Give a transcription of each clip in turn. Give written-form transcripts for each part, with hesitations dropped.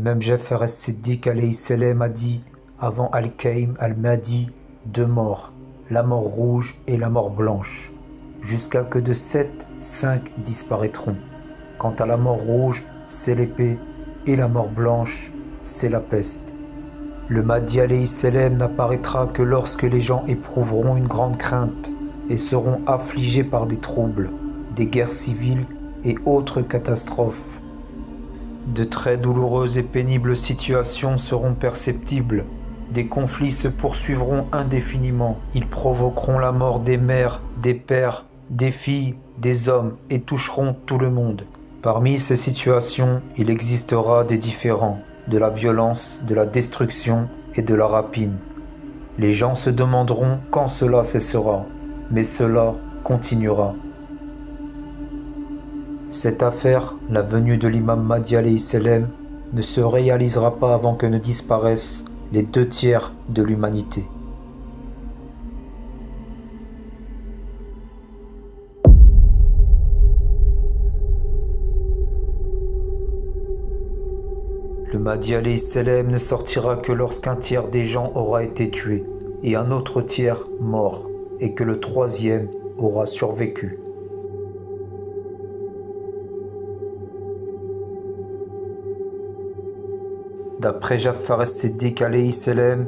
même Ja'far as-Siddiq alayhi salam a dit, avant Al-Qaim al-Mahdi, 2 morts, la mort rouge et la mort blanche, jusqu'à que de 7, 5 disparaîtront. Quant à la mort rouge, c'est l'épée, et la mort blanche, c'est la peste. Le Mahdi alayhi salam n'apparaîtra que lorsque les gens éprouveront une grande crainte et seront affligés par des troubles, des guerres civiles et autres catastrophes. De très douloureuses et pénibles situations seront perceptibles. Des conflits se poursuivront indéfiniment. Ils provoqueront la mort des mères, des pères, des filles, des hommes et toucheront tout le monde. Parmi ces situations, il existera des différends, de la violence, de la destruction et de la rapine. Les gens se demanderont quand cela cessera, mais cela continuera. Cette affaire, la venue de l'imam Mahdi alayhi salam, ne se réalisera pas avant que ne disparaissent les 2 tiers de l'humanité. Le Mahdi alayhi salam ne sortira que lorsqu'un tiers des gens aura été tué et un autre tiers mort, et que le 3e aura survécu. D'après Ja'far as-Siddiq alayhi salam,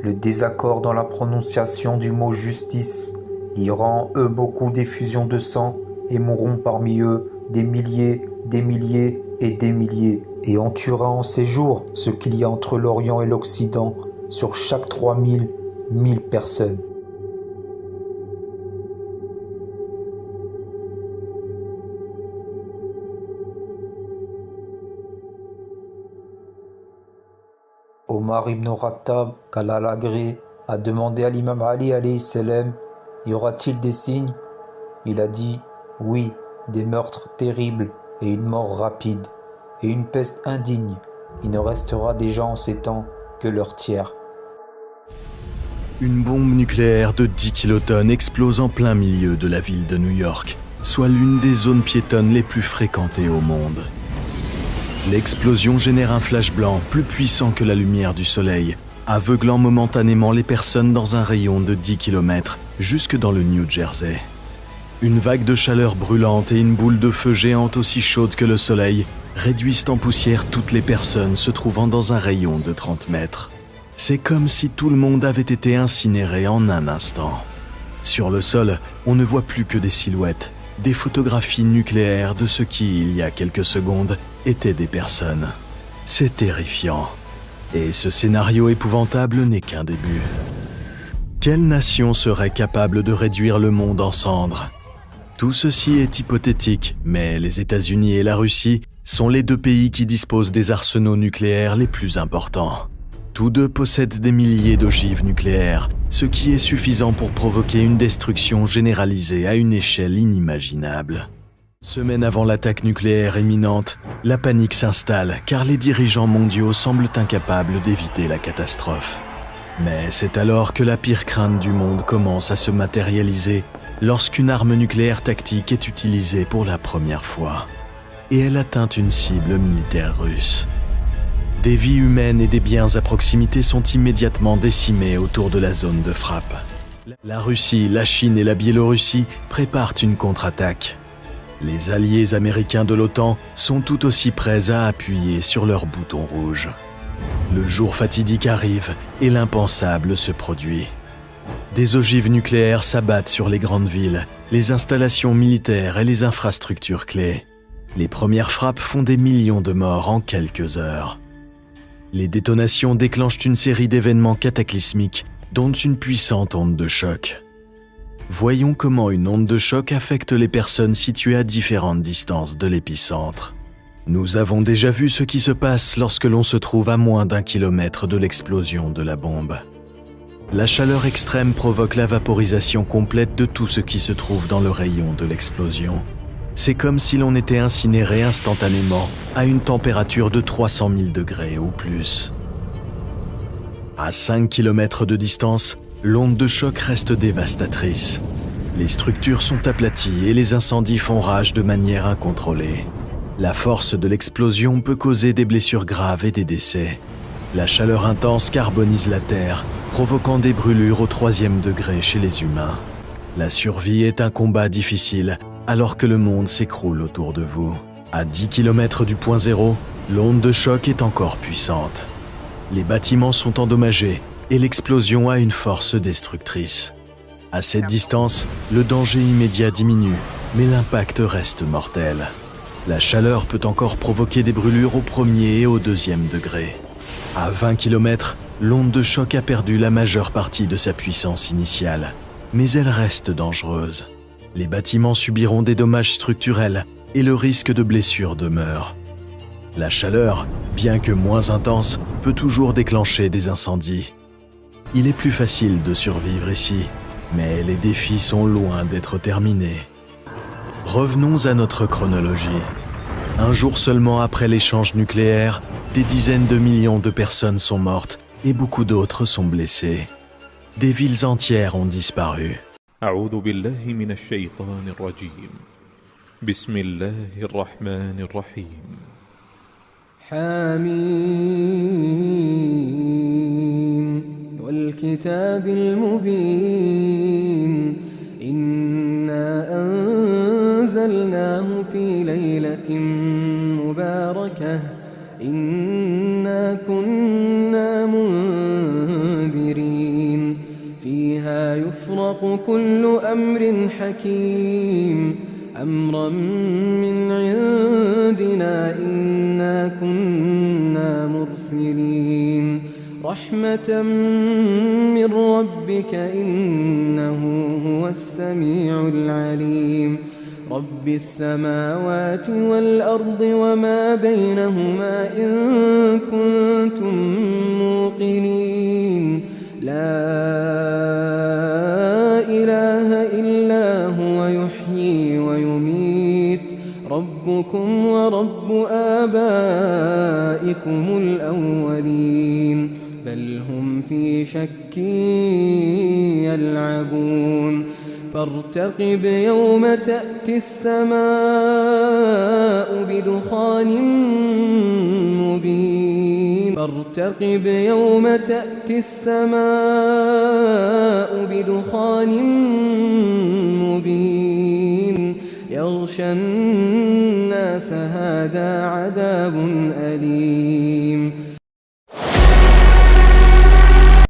le désaccord dans la prononciation du mot justice liera en eux beaucoup d'effusions de sang et mourront parmi eux des milliers et des milliers, et on tuera en ces jours ce qu'il y a entre l'Orient et l'Occident sur chaque 3000, 1000 personnes. Omar ibn Khattab, qu'Allah l'agrée, a demandé à l'imam Ali alayhi salam, y aura-t-il des signes? Il a dit, oui, des meurtres terribles et une mort rapide, et une peste indigne. Il ne restera des gens en ces temps que leur tiers. Une bombe nucléaire de 10 kilotonnes explose en plein milieu de la ville de New York, soit l'une des zones piétonnes les plus fréquentées au monde. L'explosion génère un flash blanc plus puissant que la lumière du soleil, aveuglant momentanément les personnes dans un rayon de 10 km jusque dans le New Jersey. Une vague de chaleur brûlante et une boule de feu géante aussi chaude que le soleil réduisent en poussière toutes les personnes se trouvant dans un rayon de 30 mètres. C'est comme si tout le monde avait été incinéré en un instant. Sur le sol, on ne voit plus que des silhouettes, des photographies nucléaires de ce qui, il y a quelques secondes, étaient des personnes. C'est terrifiant. Et ce scénario épouvantable n'est qu'un début. Quelle nation serait capable de réduire le monde en cendres? Tout ceci est hypothétique, mais les États-Unis et la Russie sont les 2 pays qui disposent des arsenaux nucléaires les plus importants. Tous 2 possèdent des milliers d'ogives nucléaires, ce qui est suffisant pour provoquer une destruction généralisée à une échelle inimaginable. Semaine avant l'attaque nucléaire imminente, la panique s'installe car les dirigeants mondiaux semblent incapables d'éviter la catastrophe. Mais c'est alors que la pire crainte du monde commence à se matérialiser lorsqu'une arme nucléaire tactique est utilisée pour la première fois. Et elle atteint une cible militaire russe. Des vies humaines et des biens à proximité sont immédiatement décimés autour de la zone de frappe. La Russie, la Chine et la Biélorussie préparent une contre-attaque. Les alliés américains de l'OTAN sont tout aussi prêts à appuyer sur leur bouton rouge. Le jour fatidique arrive et l'impensable se produit. Des ogives nucléaires s'abattent sur les grandes villes, les installations militaires et les infrastructures clés. Les premières frappes font des millions de morts en quelques heures. Les détonations déclenchent une série d'événements cataclysmiques, dont une puissante onde de choc. Voyons comment une onde de choc affecte les personnes situées à différentes distances de l'épicentre. Nous avons déjà vu ce qui se passe lorsque l'on se trouve à moins d'1 kilomètre de l'explosion de la bombe. La chaleur extrême provoque la vaporisation complète de tout ce qui se trouve dans le rayon de l'explosion. C'est comme si l'on était incinéré instantanément à une température de 300 000 degrés ou plus. À 5 km de distance, l'onde de choc reste dévastatrice. Les structures sont aplaties et les incendies font rage de manière incontrôlée. La force de l'explosion peut causer des blessures graves et des décès. La chaleur intense carbonise la Terre, provoquant des brûlures au 3e degré chez les humains. La survie est un combat difficile, alors que le monde s'écroule autour de vous. À 10 km du point zéro, l'onde de choc est encore puissante. Les bâtiments sont endommagés et l'explosion a une force destructrice. À cette distance, le danger immédiat diminue, mais l'impact reste mortel. La chaleur peut encore provoquer des brûlures au 1er et au 2e degré. À 20 km, l'onde de choc a perdu la majeure partie de sa puissance initiale, mais elle reste dangereuse. Les bâtiments subiront des dommages structurels et le risque de blessures demeure. La chaleur, bien que moins intense, peut toujours déclencher des incendies. Il est plus facile de survivre ici, mais les défis sont loin d'être terminés. Revenons à notre chronologie. Un jour seulement après l'échange nucléaire, des dizaines de millions de personnes sont mortes et beaucoup d'autres sont blessées. Des villes entières ont disparu. أعوذ بالله من الشيطان الرجيم. بسم الله الرحمن الرحيم. حميم والكتاب المبين إنا أنزلناه في ليلة مباركة إنا كنا منذرين فيها يفرق كل أمر حكيم أمرا من عندنا إنا كنا مرسلين رحمة من ربك إنه هو السميع العليم رب السماوات والأرض وما بينهما إن كنتم موقنين لا إله إلا هو يحيي ويميت ربكم ورب آبائكم الأولين بل هم في شك يلعبون فارتقب يوم تأتي السماء بدخان مبين فارتقب يوم تأتي السماء بدخان مبين يغشى الناس هذا